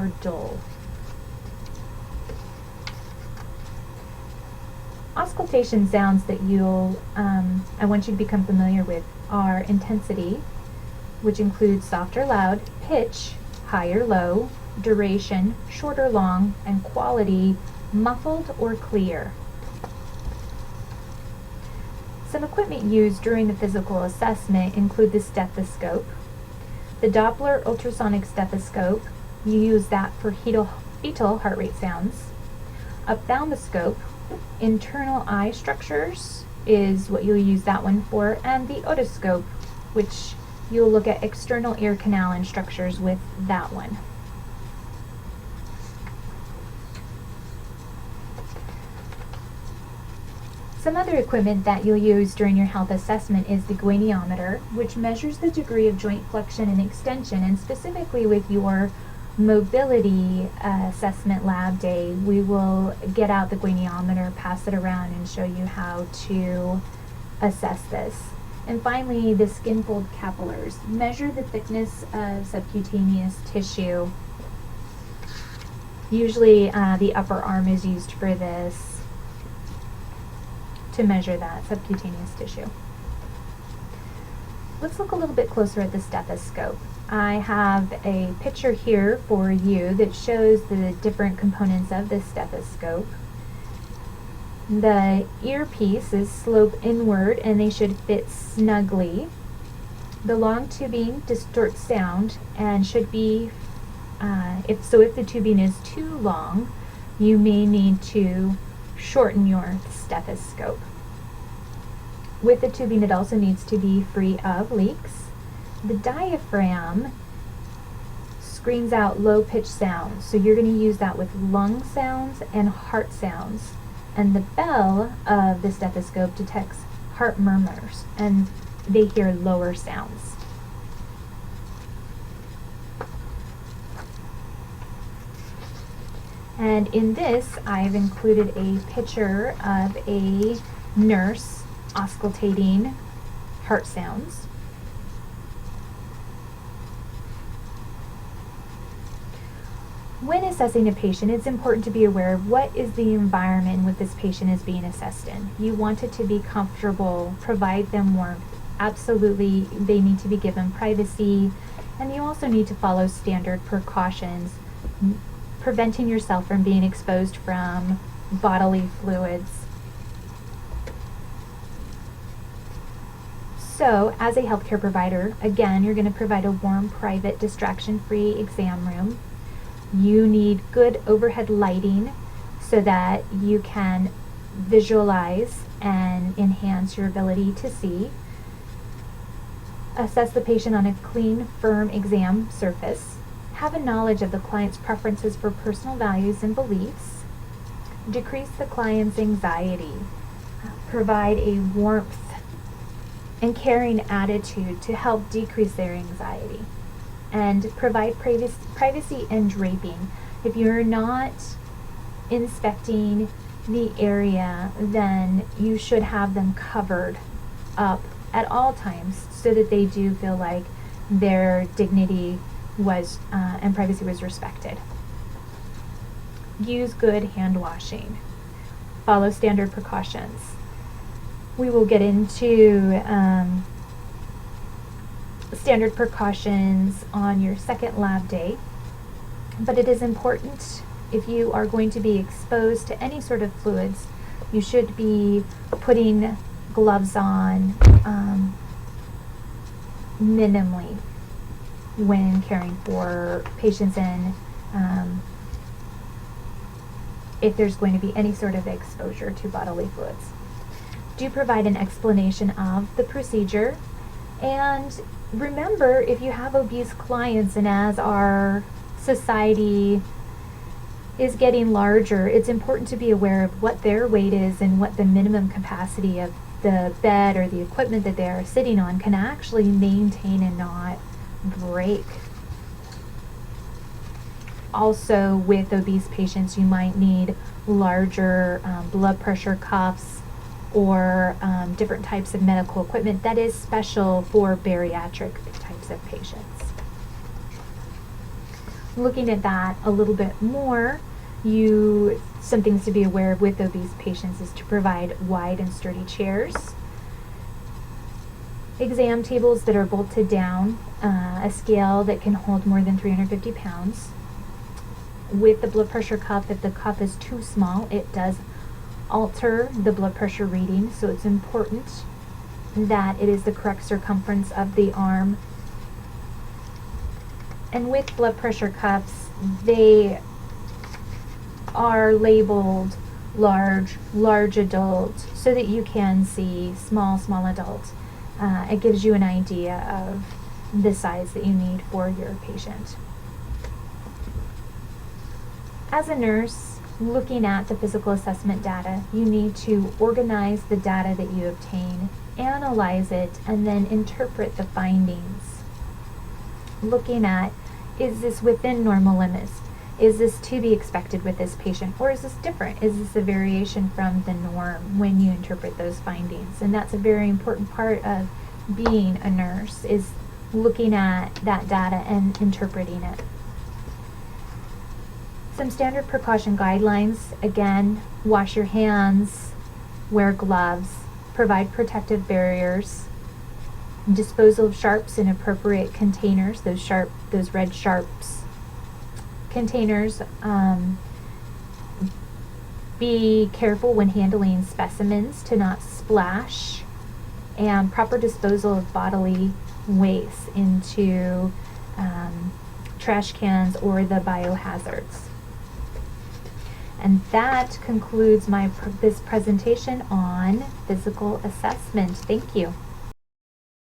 or dull. Auscultation sounds that I want you to become familiar with are intensity, which includes soft or loud, pitch, high or low, duration, short or long, and quality, muffled or clear. Some equipment used during the physical assessment include the stethoscope, the Doppler ultrasonic stethoscope. You use that for fetal heart rate sounds. Ophthalmoscope, internal eye structures is what you'll use that one for, and the otoscope, which you'll look at external ear canal and structures with that one. Some other equipment that you'll use during your health assessment is the goniometer, which measures the degree of joint flexion and extension, and specifically with your mobility assessment lab day, we will get out the goniometer, pass it around, and show you how to assess this. And finally, the skin fold capillars measure the thickness of subcutaneous tissue. Usually the upper arm is used for this, to measure that subcutaneous tissue. Let's look a little bit closer at the stethoscope. I have a picture here for you that shows the different components of the stethoscope. The earpieces slope inward and they should fit snugly. The long tubing distorts sound and should be, if the tubing is too long, you may need to shorten your stethoscope. With the tubing, it also needs to be free of leaks. The diaphragm screams out low-pitched sounds, so you're going to use that with lung sounds and heart sounds. And the bell of the stethoscope detects heart murmurs, and they hear lower sounds. And in this, I've included a picture of a nurse auscultating heart sounds. When assessing a patient, it's important to be aware of what is the environment in which this patient is being assessed in. You want it to be comfortable, provide them warmth. Absolutely, they need to be given privacy, and you also need to follow standard precautions, preventing yourself from being exposed from bodily fluids. So, as a healthcare provider, again, you're going to provide a warm, private, distraction-free exam room. You need good overhead lighting so that you can visualize and enhance your ability to see. Assess the patient on a clean, firm exam surface. Have a knowledge of the client's preferences for personal values and beliefs. Decrease the client's anxiety. Provide a warmth and caring attitude to help decrease their anxiety. And provide privacy and draping. If you're not inspecting the area, then you should have them covered up at all times so that they do feel like their dignity was and privacy was respected. Use good hand washing. Follow standard precautions. We will get into standard precautions on your second lab day, but it is important, if you are going to be exposed to any sort of fluids, you should be putting gloves on minimally when caring for patients, and if there's going to be any sort of exposure to bodily fluids. Do provide an explanation of the procedure, and remember, if you have obese clients, and as our society is getting larger, it's important to be aware of what their weight is and what the minimum capacity of the bed or the equipment that they are sitting on can actually maintain and not break. Also, with obese patients, you might need larger blood pressure cuffs or different types of medical equipment that is special for bariatric types of patients. Looking at that a little bit more, some things to be aware of with obese patients is to provide wide and sturdy chairs, exam tables that are bolted down, a scale that can hold more than 350 pounds. With the blood pressure cuff, if the cuff is too small, it does alter the blood pressure reading, so it's important that it is the correct circumference of the arm. And with blood pressure cuffs, they are labeled large adult, so that you can see small adult. It gives you an idea of the size that you need for your patient. As a nurse, looking at the physical assessment data, you need to organize the data that you obtain, analyze it, and then interpret the findings. Looking at, is this within normal limits? Is this to be expected with this patient, or is this different? Is this a variation from the norm when you interpret those findings? And that's a very important part of being a nurse, is looking at that data and interpreting it. Some standard precaution guidelines: again, wash your hands, wear gloves, provide protective barriers, disposal of sharps in appropriate containers, those red sharps containers. Be careful when handling specimens to not splash, and proper disposal of bodily waste into trash cans or the biohazards. And that concludes this presentation on physical assessment. Thank you.